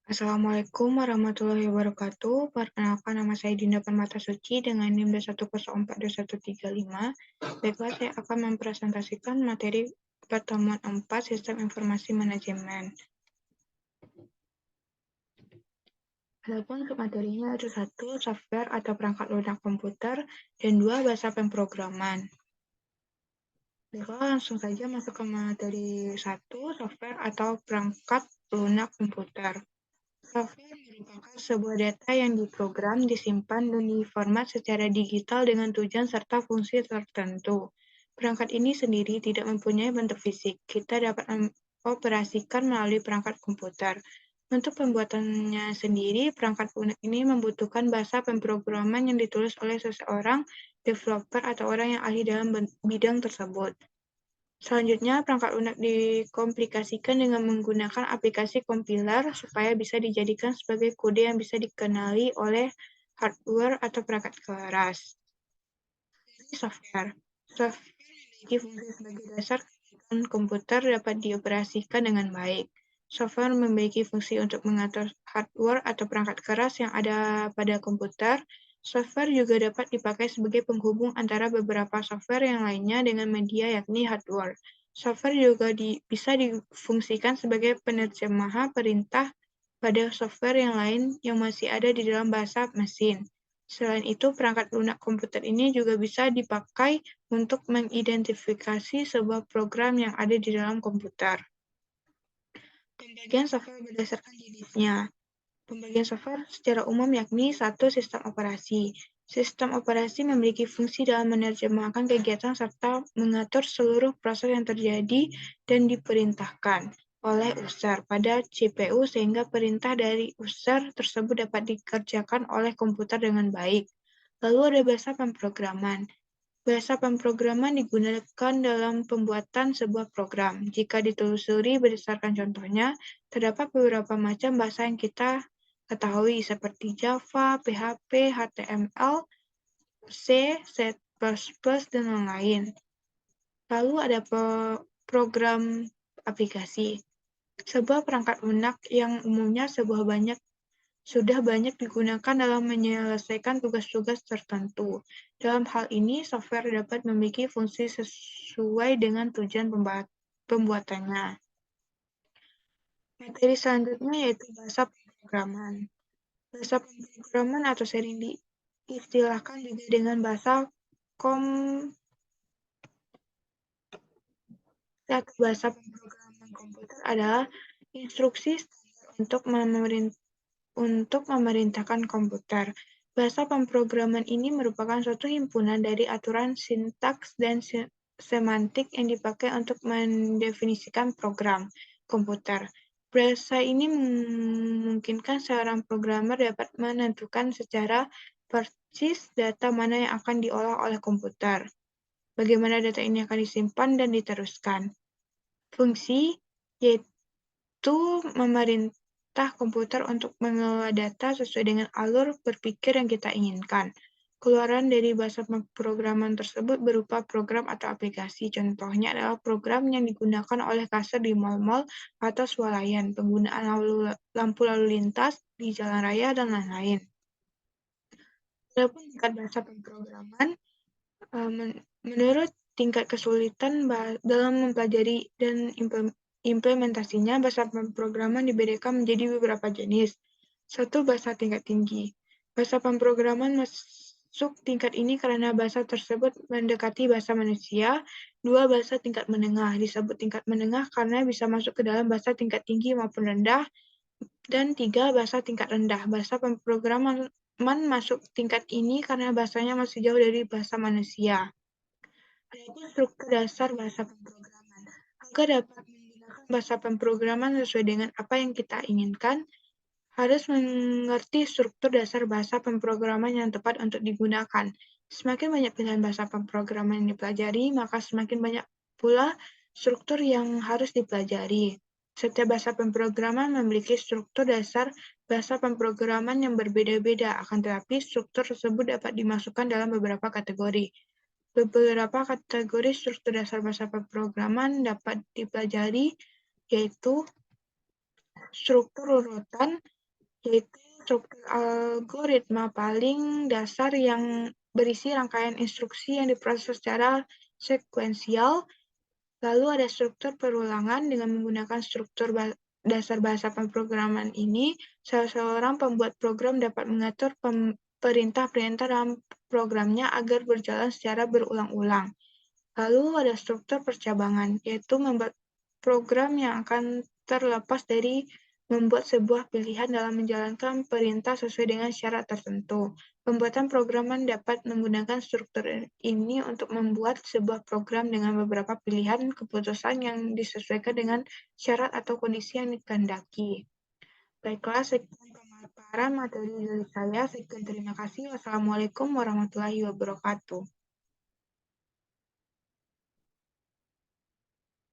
Assalamualaikum warahmatullahi wabarakatuh. Perkenalkan, nama saya Dinda Permatasuci dengan NIM 2104235. Baiklah, saya akan mempresentasikan materi pertemuan 4 Sistem Informasi Manajemen. Adapun untuk materinya ada 1, software atau perangkat lunak komputer, dan 2, bahasa pemrograman. Baiklah, langsung saja masuk ke materi 1, software atau perangkat lunak komputer. Software merupakan sebuah data yang diprogram, disimpan, dan diformat secara digital dengan tujuan serta fungsi tertentu. Perangkat ini sendiri tidak mempunyai bentuk fisik. Kita dapat mengoperasikan melalui perangkat komputer. Untuk pembuatannya sendiri, perangkat lunak ini membutuhkan bahasa pemrograman yang ditulis oleh seseorang developer atau orang yang ahli dalam bidang tersebut. Selanjutnya, perangkat lunak dikomplikasikan dengan menggunakan aplikasi kompiler supaya bisa dijadikan sebagai kode yang bisa dikenali oleh hardware atau perangkat keras. Software. Software memiliki fungsi sebagai dasar kegiatan komputer dapat dioperasikan dengan baik. Software memiliki fungsi untuk mengatur hardware atau perangkat keras yang ada pada komputer. Software juga dapat dipakai sebagai penghubung antara beberapa software yang lainnya dengan media, yakni hardware. Software juga bisa difungsikan sebagai penerjemah perintah pada software yang lain yang masih ada di dalam bahasa mesin. Selain itu, perangkat lunak komputer ini juga bisa dipakai untuk mengidentifikasi sebuah program yang ada di dalam komputer. Pembagian software berdasarkan jenisnya. Pembagian software secara umum yakni 1. Sistem operasi. Sistem operasi memiliki fungsi dalam menerjemahkan kegiatan serta mengatur seluruh proses yang terjadi dan diperintahkan oleh user pada CPU sehingga perintah dari user tersebut dapat dikerjakan oleh komputer dengan baik. Lalu ada bahasa pemrograman. Bahasa pemrograman digunakan dalam pembuatan sebuah program. Jika ditelusuri berdasarkan contohnya, terdapat beberapa macam bahasa yang kita ketahui seperti Java, PHP, HTML, C, C++, dan lain-lain. Lalu ada program aplikasi. Sebuah perangkat lunak yang umumnya sudah banyak digunakan dalam menyelesaikan tugas-tugas tertentu. Dalam hal ini, software dapat memiliki fungsi sesuai dengan tujuan pembuatannya. Materi selanjutnya yaitu bahasa pemrograman. Bahasa pemrograman atau sering diistilahkan juga dengan bahasa bahasa pemrograman komputer adalah instruksi standar untuk memerintahkan komputer. Bahasa pemrograman ini merupakan suatu himpunan dari aturan sintaks dan semantik yang dipakai untuk mendefinisikan program komputer. Bahasa ini memungkinkan seorang programmer dapat menentukan secara persis data mana yang akan diolah oleh komputer, bagaimana data ini akan disimpan dan diteruskan. Fungsi yaitu memerintah komputer untuk mengelola data sesuai dengan alur berpikir yang kita inginkan. Keluaran dari bahasa pemrograman tersebut berupa program atau aplikasi. Contohnya adalah program yang digunakan oleh kasir di mal-mal atau swalayan, penggunaan lampu lalu lintas di jalan raya, dan lain-lain. Walaupun tingkat bahasa pemrograman, menurut tingkat kesulitan dalam mempelajari dan implementasinya, bahasa pemrograman dibedakan menjadi beberapa jenis. 1. Bahasa tingkat tinggi. Bahasa pemrograman masuk tingkat ini karena bahasa tersebut mendekati bahasa manusia. 2. Bahasa tingkat menengah. Disebut tingkat menengah karena bisa masuk ke dalam bahasa tingkat tinggi maupun rendah. Dan 3. Bahasa tingkat rendah. Bahasa pemrograman masuk tingkat ini karena bahasanya masih jauh dari bahasa manusia. Adapun struktur dasar bahasa pemrograman. Agar dapat menggunakan bahasa pemrograman sesuai dengan apa yang kita inginkan, harus mengerti struktur dasar bahasa pemrograman yang tepat untuk digunakan. Semakin banyak pilihan bahasa pemrograman yang dipelajari, maka semakin banyak pula struktur yang harus dipelajari. Setiap bahasa pemrograman memiliki struktur dasar bahasa pemrograman yang berbeda-beda, akan tetapi struktur tersebut dapat dimasukkan dalam beberapa kategori. Beberapa kategori struktur dasar bahasa pemrograman dapat dipelajari, yaitu struktur urutan, yaitu struktur algoritma paling dasar yang berisi rangkaian instruksi yang diproses secara sekuensial. Lalu ada struktur perulangan. Dengan menggunakan struktur dasar bahasa pemrograman ini, seorang pembuat program dapat mengatur perintah-perintah dalam programnya agar berjalan secara berulang-ulang. Lalu ada struktur percabangan, yaitu membuat program yang akan terlepas dari membuat sebuah pilihan dalam menjalankan perintah sesuai dengan syarat tertentu. Pembuatan programan dapat menggunakan struktur ini untuk membuat sebuah program dengan beberapa pilihan keputusan yang disesuaikan dengan syarat atau kondisi yang dikehendaki. Baiklah, sekian pemaparan materi dari saya. Sekian terima kasih. Wassalamualaikum warahmatullahi wabarakatuh.